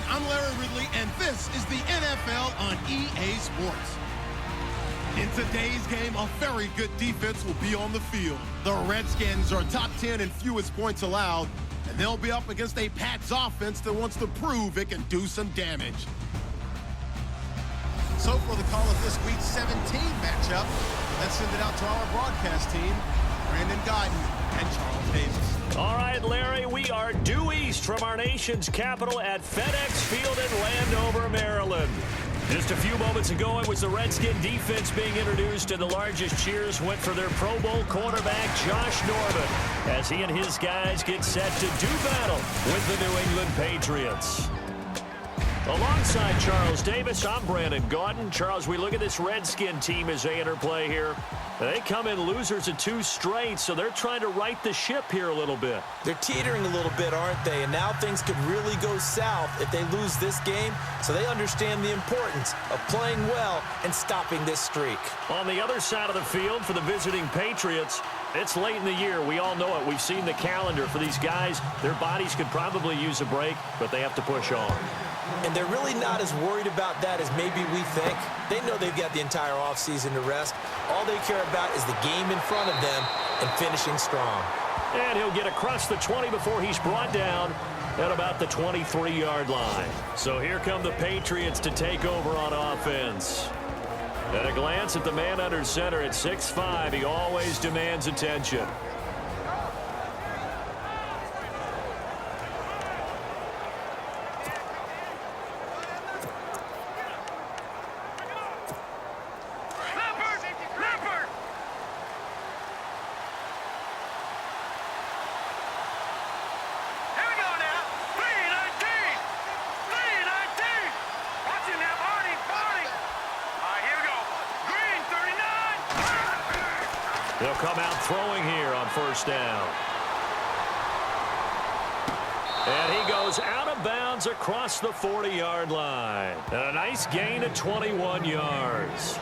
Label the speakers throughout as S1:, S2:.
S1: everyone. I'm Larry Ridley, and this is the NFL on EA Sports. In today's game, a very good defense will be on the field. The Redskins are top 10 in fewest points allowed, and they'll be up against a Pats offense that wants to prove it can do some damage. So for the call of this week's 17 matchup, let's send it out to our broadcast team, Brandon Guyton and Charles Davis.
S2: All right, Larry, we are due east from our nation's capital at FedEx Field in Landover, Maryland. Just a few moments ago, it was the Redskin defense being introduced, and the largest cheers went for their Pro Bowl quarterback, Josh Norman, as he and his guys get set to do battle with the New England Patriots. Alongside Charles Davis, I'm Brandon Guyton. Charles, we look at this Redskin team as they interplay here. They come in losers of 2 straight, so they're trying to right the ship here a little bit.
S3: They're teetering a little bit, aren't they? And now things could really go south if they lose this game, so they understand the importance of playing well and stopping this streak.
S2: On the other side of the field for the visiting Patriots, it's late in the year. We all know it. We've seen the calendar for these guys. Their bodies could probably use a break, but they have to push on.
S3: And they're really not as worried about that as maybe we think. They know they've got the entire offseason to rest. All they care about is the game in front of them and finishing strong.
S2: And he'll get across the 20 before he's brought down at about the 23-yard line. So here come the Patriots to take over on offense. At a glance at the man under center at 6'5", he always demands attention. They'll come out throwing here on first down. And he goes out of bounds across the 40-yard line. And a nice gain of 21 yards.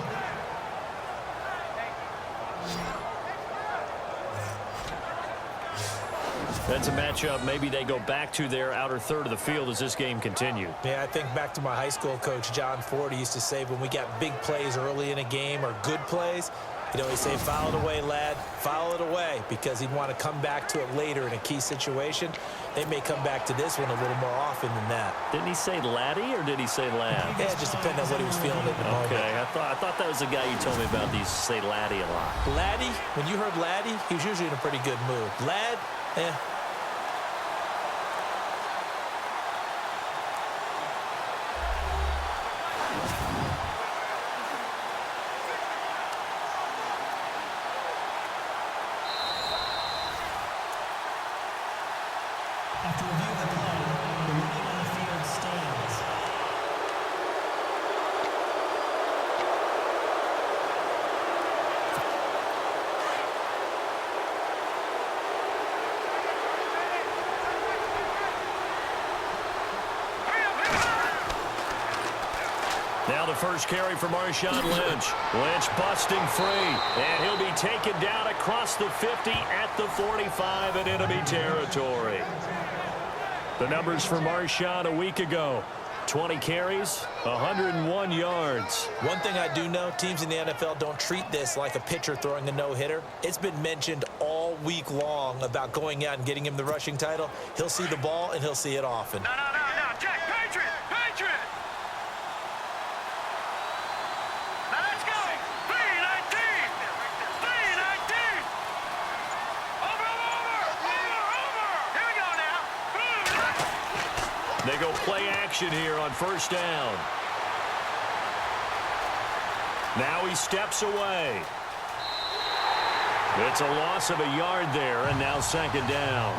S2: That's a matchup maybe they go back to their outer third of the field as this game continues.
S3: Yeah, I think back to my high school coach, John Ford. He used to say when we got big plays early in a game or good plays, you know, he'd say, foul it away, lad, foul it away, because he'd want to come back to it later in a key situation. They may come back to this one a little more often than that.
S2: Didn't he say laddie or did he say lad?
S3: Yeah, it just depended on what he was feeling at the moment.
S2: Okay, I thought that was the guy you told me about. These say laddie a lot.
S3: Laddie, when you heard laddie, he was usually in a pretty good mood. Lad, eh.
S4: After review of the play, the ruling on the field stands.
S2: Now the first carry for Marshawn Lynch. Lynch busting free, and he'll be taken down across the 50 at the 45 in enemy territory. The numbers for Marshawn a week ago: 20 carries, 101 yards.
S3: One thing I do know, teams in the NFL don't treat this like a pitcher throwing a no-hitter. It's been mentioned all week long about going out and getting him the rushing title. He'll see the ball, and he'll see it often.
S5: No, Jack, Patriot! Now let's go! 3-19! Over! Here we go now!
S2: They go play action here on first down. Now he steps away. It's a loss of a yard there, and now second down.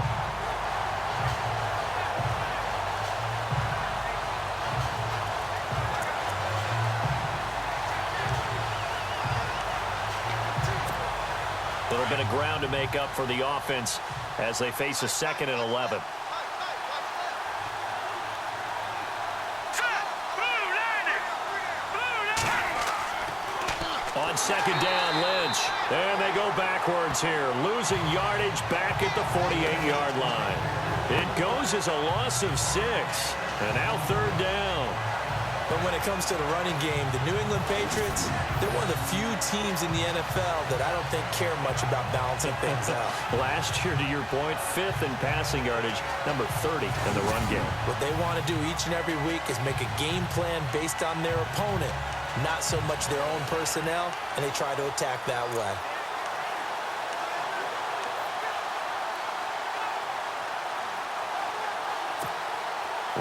S2: A little bit of ground to make up for the offense as they face a 2nd and 11. On second down, Lynch. And they go backwards here, losing yardage back at the 48-yard line. It goes as a loss of 6. And now third down.
S3: But when it comes to the running game, the New England Patriots, they're one of the few teams in the NFL that I don't think care much about balancing things out.
S2: Last year, to your point, 5th in passing yardage, number 30 in the run game.
S3: What they want to do each and every week is make a game plan based on their opponent, not so much their own personnel, and they try to attack that way.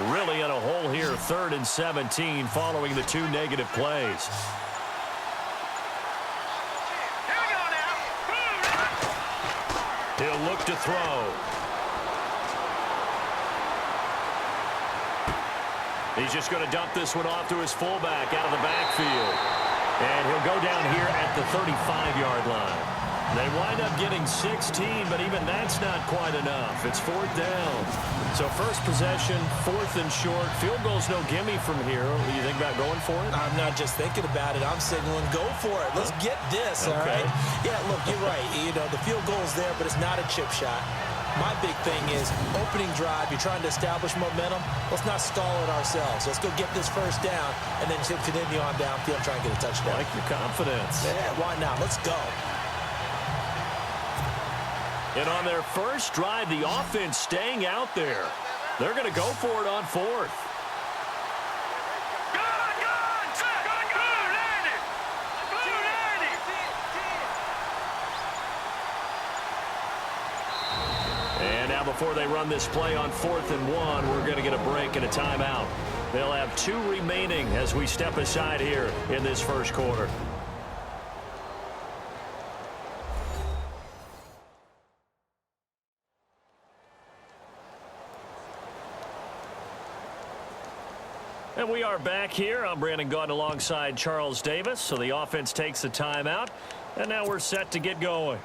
S2: Really in a hole here, 3rd and 17, following the 2 negative plays.
S5: Here we go now.
S2: He'll look to throw. He's just going to dump this one off to his fullback out of the backfield. And he'll go down here at the 35-yard line. They wind up getting 16, but even that's not quite enough. It's 4th down. So first possession, 4th and short. Field goal's no gimme from here. What do you think about going for it?
S3: I'm not just thinking about it. I'm signaling, go for it. Let's get this, all right? Yeah, look, you're right. You know, the field goal's there, but it's not a chip shot. My big thing is opening drive. You're trying to establish momentum. Let's not stall it ourselves. Let's go get this first down and then continue on downfield and try and get a touchdown.
S2: Like your confidence.
S3: Yeah, why not? Let's go.
S2: And on their first drive, the offense staying out there. They're going to go for it on 4th.
S5: Good, set, good, Andy. Good, Andy.
S2: And now before they run this play on 4th and 1, we're going to get a break and a timeout. They'll have 2 remaining as we step aside here in this first quarter. And we are back here. I'm Brandon Gaudin alongside Charles Davis. So the offense takes a timeout. And now we're set to get going.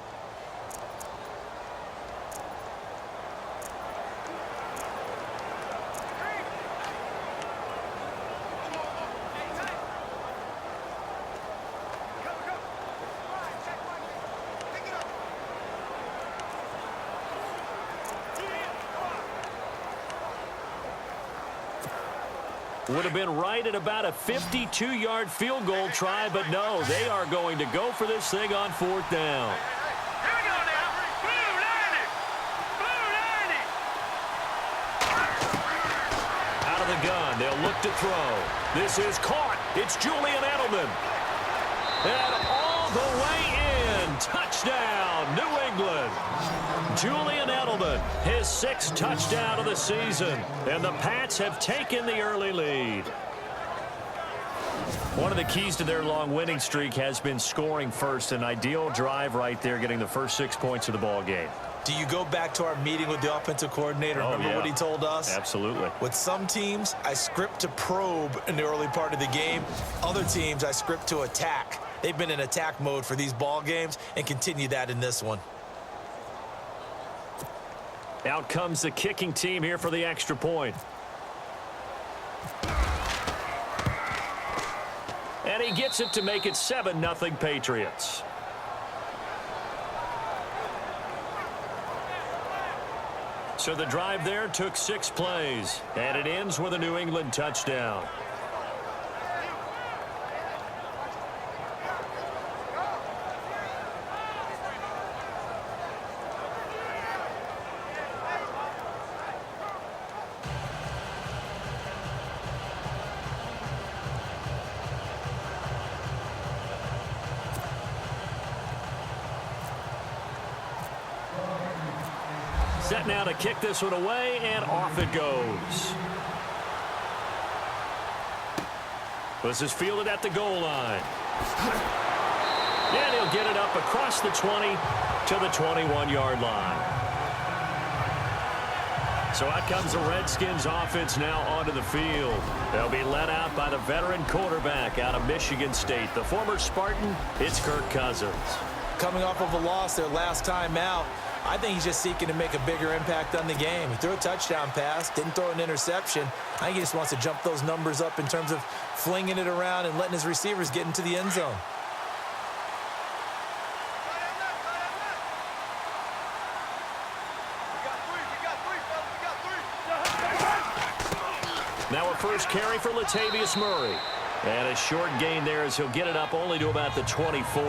S2: Would have been right at about a 52-yard field goal try, but no, they are going to go for this thing on 4th down.
S5: Here we go now. Blue 90.
S2: Out of the gun, they'll look to throw. This is caught. It's Julian Edelman. And all the way in. Touchdown, New England. Julian Edelman, his 6th touchdown of the season. And the Pats have taken the early lead. One of the keys to their long winning streak has been scoring first. An ideal drive right there, getting the first 6 points of the ball game.
S3: Do you go back to our meeting with the offensive coordinator? Remember what he told us?
S2: Absolutely.
S3: With some teams, I script to probe in the early part of the game. Other teams, I script to attack. They've been in attack mode for these ball games and continue that in this one.
S2: Out comes the kicking team here for the extra point. And he gets it to make it 7-0 Patriots. So the drive there took 6 plays, and it ends with a New England touchdown. Set now to kick this one away, and off it goes. This is fielded at the goal line. And he'll get it up across the 20 to the 21-yard line. So out comes the Redskins offense now onto the field. They'll be led out by the veteran quarterback out of Michigan State. The former Spartan, it's Kirk Cousins.
S3: Coming off of a loss their last time out, I think he's just seeking to make a bigger impact on the game. He threw a touchdown pass, didn't throw an interception. I think he just wants to jump those numbers up in terms of flinging it around and letting his receivers get into the end zone.
S2: Now a first carry for Latavius Murray. And a short gain there as he'll get it up only to about the 24.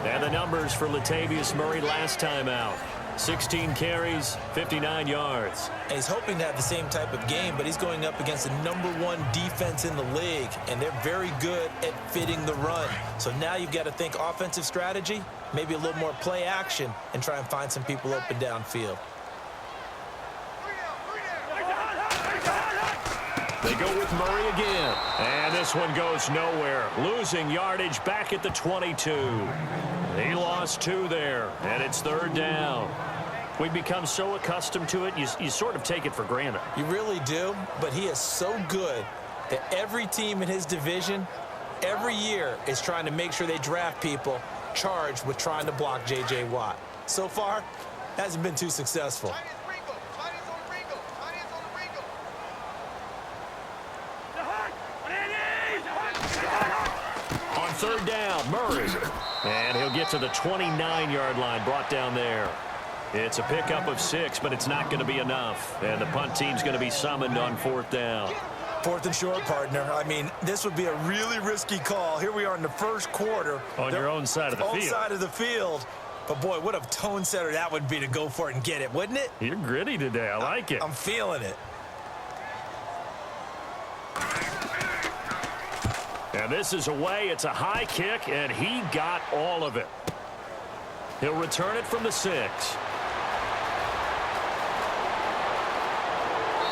S2: And the numbers for Latavius Murray last time out. 16 carries, 59 yards.
S3: And he's hoping to have the same type of game, but he's going up against the #1 defense in the league, and they're very good at fitting the run. So now you've got to think offensive strategy, maybe a little more play action, and try and find some people open downfield.
S2: They go with Murray again. And this one goes nowhere. Losing yardage back at the 22. He lost 2 there, and it's 3rd down. We've become so accustomed to it, you sort of take it for granted.
S3: You really do, but he is so good that every team in his division, every year, is trying to make sure they draft people charged with trying to block J.J. Watt. So far, hasn't been too successful.
S2: On 3rd down, Murray. And he'll get to the 29-yard line, brought down there. It's a pickup of 6, but it's not going to be enough. And the punt team's going to be summoned on 4th down.
S3: 4th and short, partner. I mean, this would be a really risky call. Here we are in the first quarter.
S2: On your own side of the field.
S3: Own side of the field. But, boy, what a tone setter that would be to go for it and get it, wouldn't it?
S2: You're gritty today. I like it.
S3: I'm feeling it.
S2: And this is away. It's a high kick, and he got all of it. He'll return it from the 6.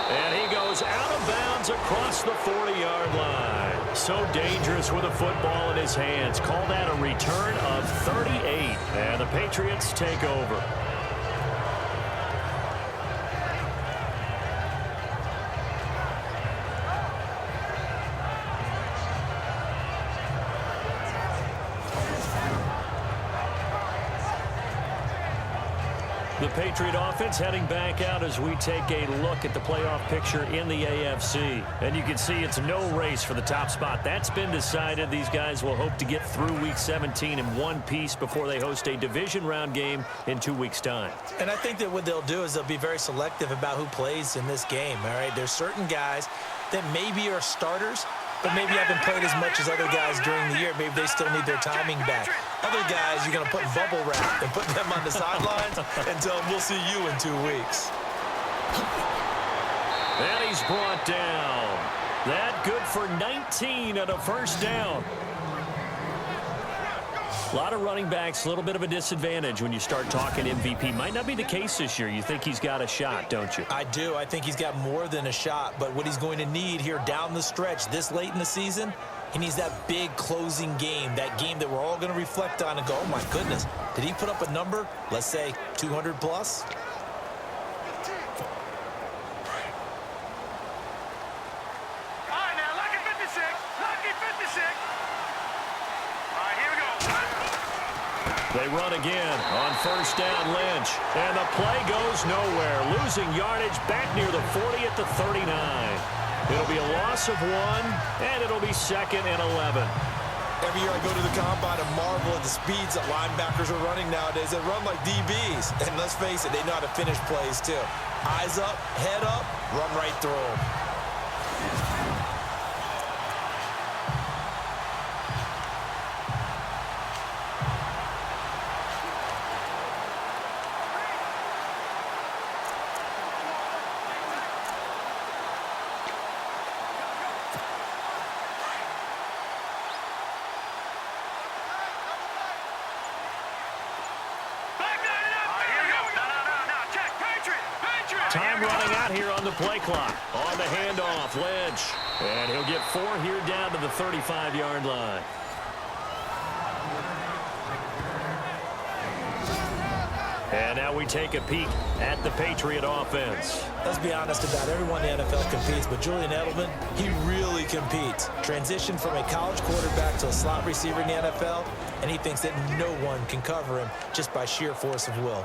S2: And he goes out of bounds across the 40-yard line. So dangerous with a football in his hands. Call that a return of 38. And the Patriots take over. The Patriot offense heading back out as we take a look at the playoff picture in the AFC. And you can see it's no race for the top spot. That's been decided. These guys will hope to get through Week 17 in one piece before they host a division round game in 2 weeks' time.
S3: And I think that what they'll do is they'll be very selective about who plays in this game, all right? There's certain guys that maybe are starters, but maybe haven't played as much as other guys during the year. Maybe they still need their timing back. Other guys, you're going to put in bubble wrap and put them on the sidelines and tell them we'll see you in 2 weeks.
S2: And he's brought down. That good for 19 at a first down. A lot of running backs, a little bit of a disadvantage when you start talking MVP. Might not be the case this year. You think he's got a shot, don't you?
S3: I do. I think he's got more than a shot. But what he's going to need here down the stretch this late in the season, he needs that big closing game, that game that we're all going to reflect on and go, oh, my goodness, did he put up a number, let's say 200 plus?
S5: All right, now, lucky 56. Lucky 56. All right, here we go.
S2: They run again on first down, Lynch. And the play goes nowhere. Losing yardage back near the 40 at the 39. It'll be a loss of 1, and it'll be 2nd and 11.
S3: Every year I go to the combine and marvel at the speeds that linebackers are running nowadays. They run like DBs. And let's face it, they know how to finish plays too. Eyes up, head up, run right through them.
S2: Time running out here on the play clock. On the handoff, Lynch. And he'll get 4 here down to the 35-yard line. And now we take a peek at the Patriot offense.
S3: Let's be honest about it. Everyone in the NFL competes, but Julian Edelman, he really competes. Transitioned from a college quarterback to a slot receiver in the NFL, and he thinks that no one can cover him just by sheer force of will.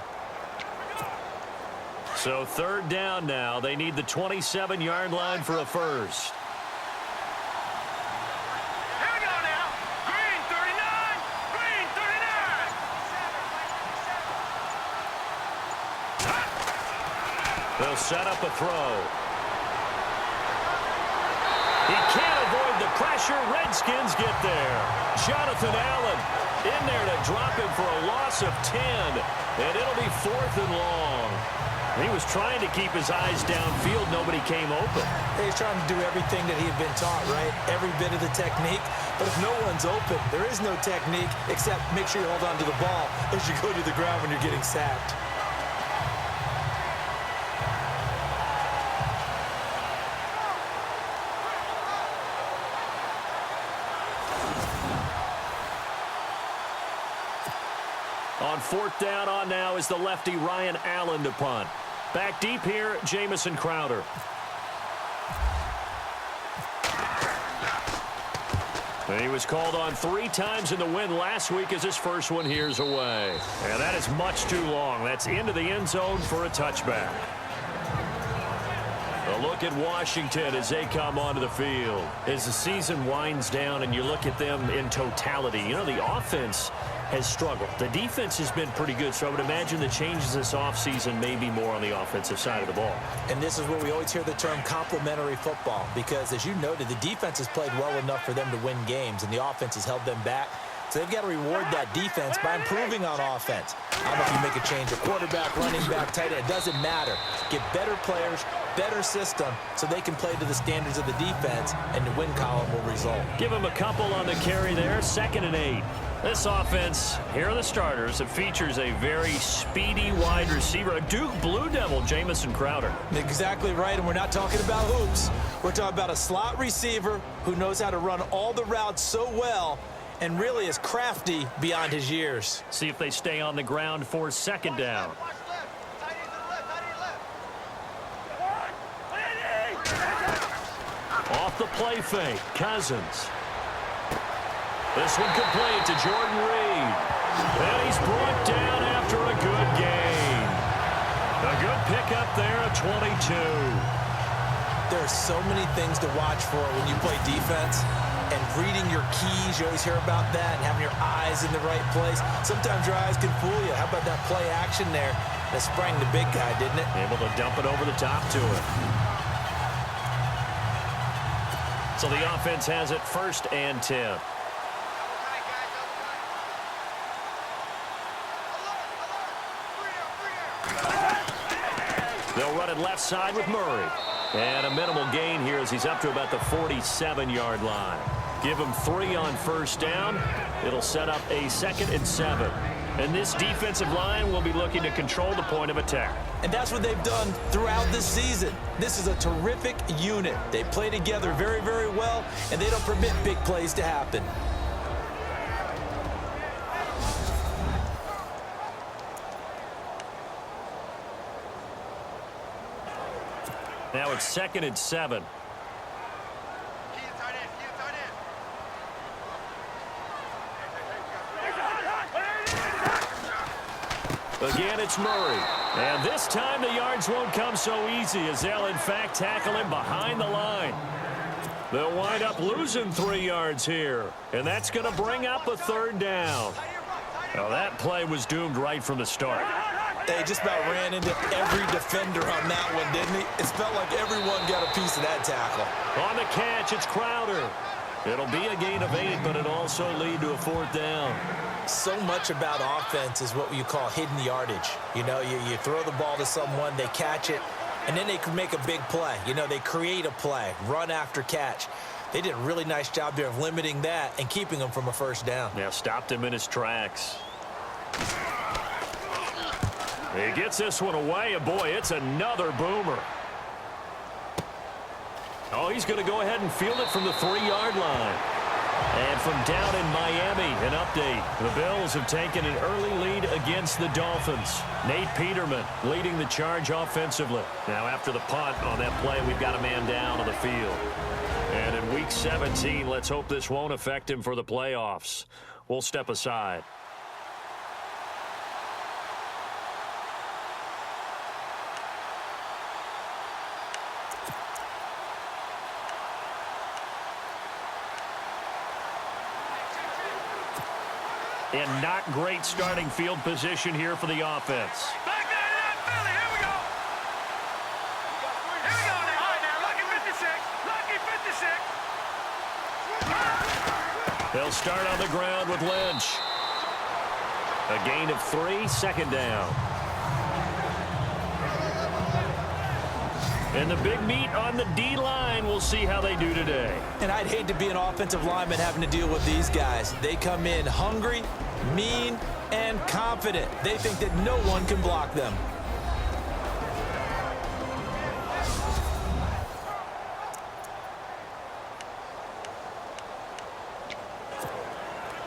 S2: So 3rd down now. They need the 27-yard line for a first.
S5: Here we go now. Green 39. Green 39.
S2: They'll set up a throw. He can't avoid the pressure. Redskins get there. Jonathan Allen in there to drop him for a loss of 10. And it'll be 4th and long. He was trying to keep his eyes downfield. Nobody came open.
S3: He's trying to do everything that he had been taught, right? Every bit of the technique. But if no one's open, there is no technique except make sure you hold on to the ball as you go to the ground when you're getting sacked.
S2: On 4th down on now is the lefty Ryan Allen to punt. Back deep here, Jamison Crowder. He was called on 3 times in the win last week as his first one here's away. And that is much too long. That's into the end zone for a touchback. A look at Washington as they come onto the field. As the season winds down and you look at them in totality, you know, the offense has struggled. The defense has been pretty good, so I would imagine the changes this offseason may be more on the offensive side of the ball.
S3: And this is where we always hear the term complementary football because, as you noted, the defense has played well enough for them to win games, and the offense has held them back. So they've got to reward that defense by improving on offense. I don't know if you make a change, a quarterback, running back, tight end, it doesn't matter. Get better players, better system, so they can play to the standards of the defense, and the win column will result.
S2: Give them a couple on the carry there, 2nd and 8. This offense, here are the starters. It features a very speedy wide receiver, a Duke Blue Devil, Jamison Crowder.
S3: Exactly right, and we're not talking about hoops. We're talking about a slot receiver who knows how to run all the routes so well and really is crafty beyond his years.
S2: See if they stay on the ground for 2nd down. Off the play fake, Cousins. This one complete to Jordan Reed. And he's brought down after a good gain. A good pickup there at 22.
S3: There are so many things to watch for when you play defense. And reading your keys, you always hear about that, and having your eyes in the right place. Sometimes your eyes can fool you. How about that play action there? That sprang the big guy, didn't it?
S2: Able to dump it over the top to him. So the offense has it 1st and 10. They'll run it left side with Murray. And a minimal gain here as he's up to about the 47-yard line. Give him 3 on 1st down. It'll set up a 2nd and 7. And this defensive line will be looking to control the point of attack.
S3: And that's what they've done throughout this season. This is a terrific unit. They play together very, very well, and they don't permit big plays to happen.
S2: Now it's 2nd and 7. Again, it's Murray. And this time the yards won't come so easy as they'll, in fact, tackle him behind the line. They'll wind up losing 3 yards here. And that's going to bring up a 3rd down. Now, that play was doomed right from the start.
S3: They just about ran into every defender on that one, didn't he? It felt like everyone got a piece of that tackle.
S2: On the catch, it's Crowder. It'll be a gain of 8, but it'll also lead to a 4th down.
S3: So much about offense is what you call hidden yardage. You know, you throw the ball to someone, they catch it, and then they can make a big play. You know, they create a play, run after catch. They did a really nice job there of limiting that and keeping him from a 1st down.
S2: Yeah, stopped him in his tracks. He gets this one away, and boy, it's another boomer. Oh, he's going to go ahead and field it from the 3-yard line. And from down in Miami, an update. The Bills have taken an early lead against the Dolphins. Nate Peterman leading the charge offensively. Now after the punt on that play, we've got a man down on the field. And in Week 17, let's hope this won't affect him for the playoffs. We'll step aside. And not great starting field position here for the offense.
S5: Back there to that Philly. Here we go. Here we go now. All right, now, lucky 56. Lucky 56.
S2: They'll start on the ground with Lynch. A gain of 3, second down. And the big meat on the D-line, we'll see how they do today.
S3: And I'd hate to be an offensive lineman having to deal with these guys. They come in hungry, mean, and confident. They think that no one can block them.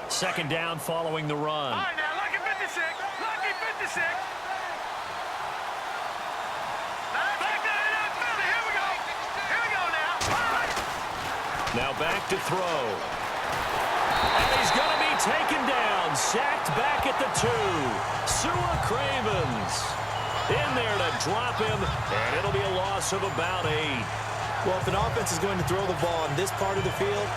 S2: Second down following the run.
S5: All right, now, lucky 56. Lucky 56. Back to the field. Here we go. Here we go now. All right.
S2: Now back to throw. And he's going to be taken down. Sacked back at the 2. Sua Cravens in there to drop him. And it'll be a loss of about 8.
S3: Well, if an offense is going to throw the ball in this part of the field,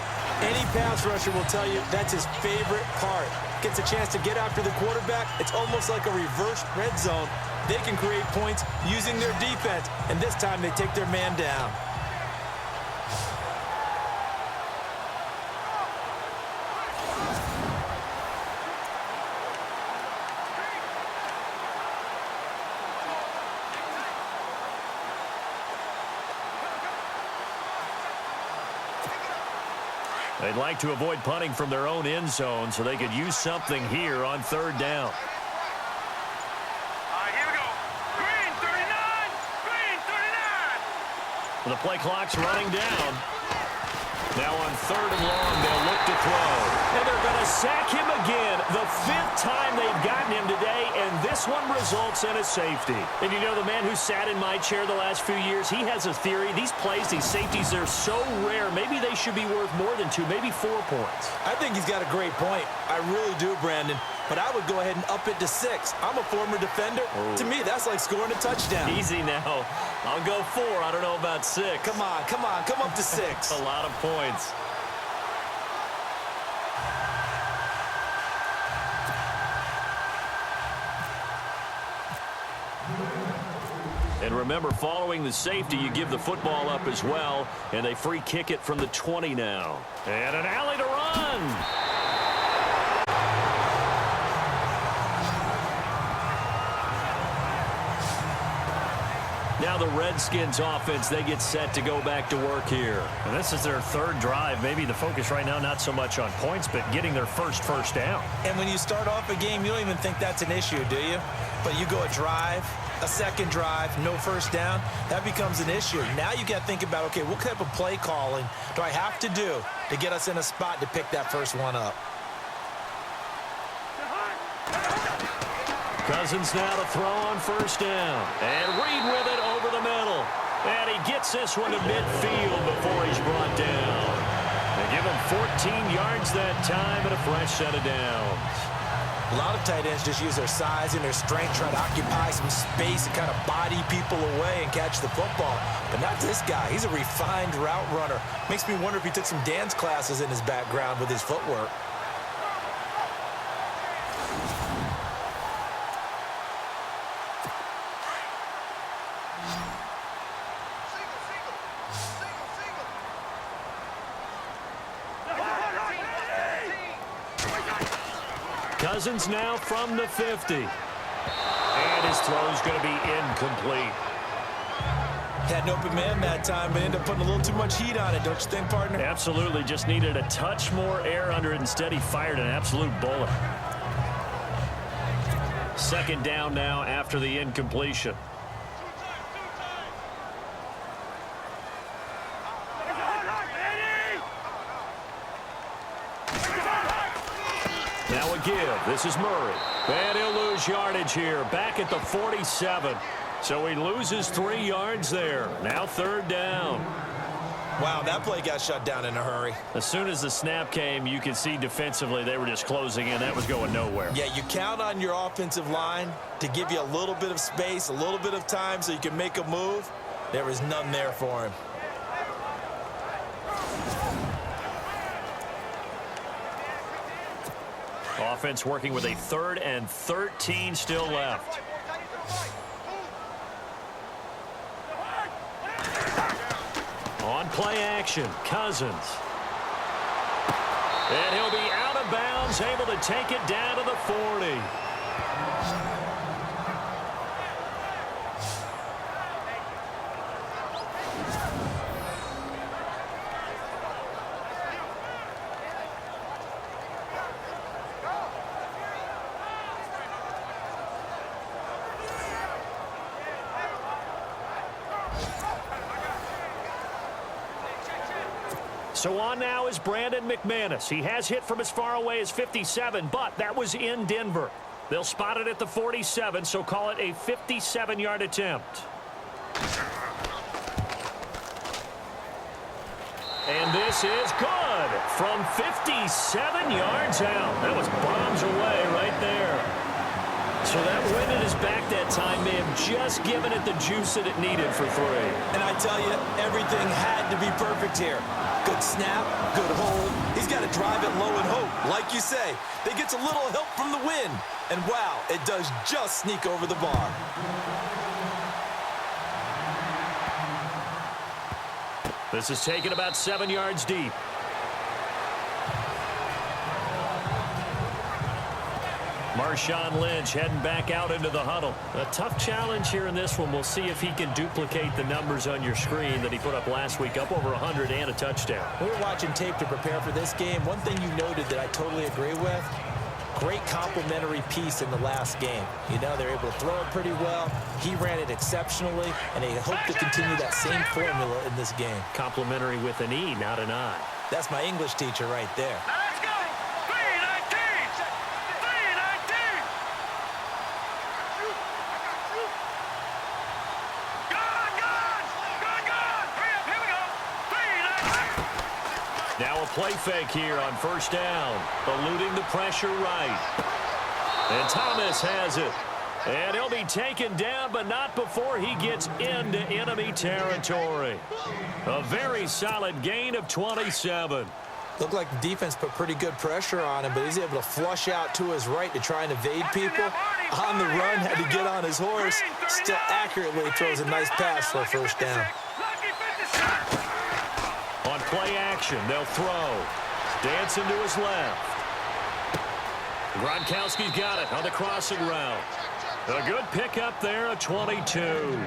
S3: any pass rusher will tell you that's his favorite part. Gets a chance to get after the quarterback. It's almost like a reverse red zone. They can create points using their defense, and this time they take their man down.
S2: They'd like to avoid punting from their own end zone so they could use something here on third down.
S5: All right, here we go. Green 39. Green 39.
S2: The play clock's running down. Now on third and long, they'll look to throw. And they're going to sack him again. The 5th time they've gotten him today, and this one results in a safety. And you know, the man who sat in my chair the last few years, he has a theory. These plays, these safeties, they're so rare. Maybe they should be worth more than 2, maybe 4 points.
S3: I think he's got a great point. I really do, Brandon. But I would go ahead and up it to 6. I'm a former defender.
S2: Oh.
S3: To me, that's like scoring a touchdown.
S2: Easy now. I'll go 4. I don't know about 6.
S3: Come on, come on, come up to 6.
S2: A lot of points. And remember, following the safety, you give the football up as well, and they free kick it from the 20 now. And an alley to run. Now the Redskins offense, they get set to go back to work here. And this is their 3rd drive. Maybe the focus right now, not so much on points, but getting their first down.
S3: And when you start off a game, you don't even think that's an issue, do you? But you go a drive, a second drive, no first down, that becomes an issue. Now you got to think about, okay, what type of play calling do I have to do to get us in a spot to pick that first one up?
S2: Cousins now to throw on first down. And Reed with it over the middle. And he gets this one to midfield before he's brought down. They give him 14 yards that time and a fresh set of downs.
S3: A lot of tight ends just use their size and their strength, try to occupy some space and kind of body people away and catch the football. But not this guy. He's a refined route runner. Makes me wonder if he took some dance classes in his background with his footwork.
S2: Cousins now from the 50. And his throw's going to be incomplete.
S3: Had an open man that time, but ended up putting a little too much heat on it, don't you think, partner?
S2: Absolutely. Just needed a touch more air under it. Instead, he fired an absolute bullet. Second down now after the incompletion. Now a give. This is Murray. And he'll lose yardage here. Back at the 47. So he loses 3 yards there. Now third down.
S3: Wow, that play got shut down in a hurry.
S2: As soon as the snap came, you could see defensively they were just closing in. That was going nowhere.
S3: Yeah, you count on your offensive line to give you a little bit of space, a little bit of time so you can make a move. There was none there for him.
S2: Offense working with a 3rd and 13 still left. On play action, Cousins. And he'll be out of bounds, able to take it down to the 40. So on now is Brandon McManus. He has hit from as far away as 57, but that was in Denver. They'll spot it at the 47, so call it a 57-yard attempt. And this is good from 57 yards out. That was bombs away right there. So that win in his back that time may have just given it the juice that it needed for 3.
S3: And I tell you, everything had to be perfect here. Good snap, good hold. He's got to drive it low and hope. Like you say, they gets a little help from the wind. And wow, it does just sneak over the bar.
S2: This is taken about 7 yards deep. Marshawn Lynch heading back out into the huddle. A tough challenge here in this one. We'll see if he can duplicate the numbers on your screen that he put up last week, up over 100 and a touchdown.
S3: We were watching tape to prepare for this game. One thing you noted that I totally agree with, great complimentary piece in the last game. You know, they're able to throw it pretty well. He ran it exceptionally, and they hope to continue that same formula in this game.
S2: Complimentary with an E, not an I.
S3: That's my English teacher right there.
S5: Let's go! 319! 319! Gone! Here we go! 319!
S2: Now a play fake here on first down. Eluding the pressure right. And Thomas has it. And he'll be taken down, but not before he gets into enemy territory. A very solid gain of 27.
S3: Looked like the defense put pretty good pressure on him, but he's able to flush out to his right to try and evade people. On the run, had to get on his horse. Still accurately throws a nice pass for a first down.
S2: On play action, they'll throw. Dancing to his left. Gronkowski's got it on the crossing route. A good pickup there, a 22.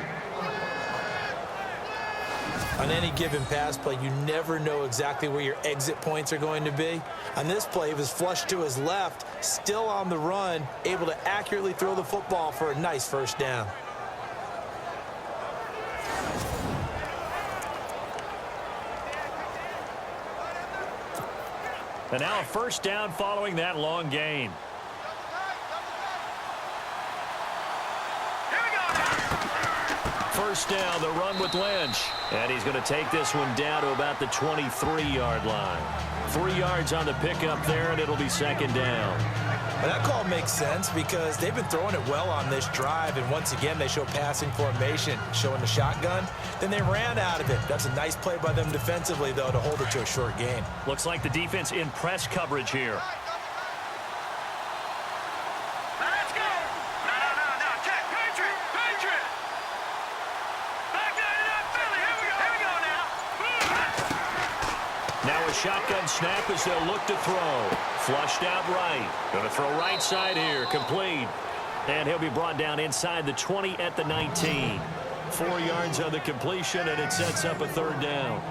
S3: On any given pass play, you never know exactly where your exit points are going to be. On this play, he was flushed to his left, still on the run, able to accurately throw the football for a nice first down.
S2: And now a first down following that long gain. First down, the run with Lynch. And he's going to take this one down to about the 23-yard line. 3 yards on the pickup there, and it'll be second down.
S3: Well, that call makes sense because they've been throwing it well on this drive, and once again, they show passing formation, showing the shotgun. Then they ran out of it. That's a nice play by them defensively, though, to hold it to a short game.
S2: Looks like the defense in press coverage here.
S5: Let's go! No. Check. Patriot! Back that it up, Philly. Here we go now.
S2: Now a shotgun snap as they'll look to throw. Flushed out right. Going to throw right side here. Complete. And he'll be brought down inside the 20 at the 19. 4 yards on the completion, and it sets up a third down.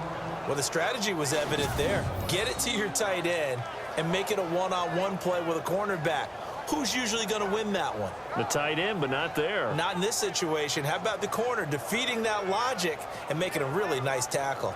S3: Well, the strategy was evident there. Get it to your tight end and make it a one-on-one play with a cornerback. Who's usually going to win that one?
S2: The tight end, but not there.
S3: Not in this situation. How about the corner defeating that logic and making a really nice tackle?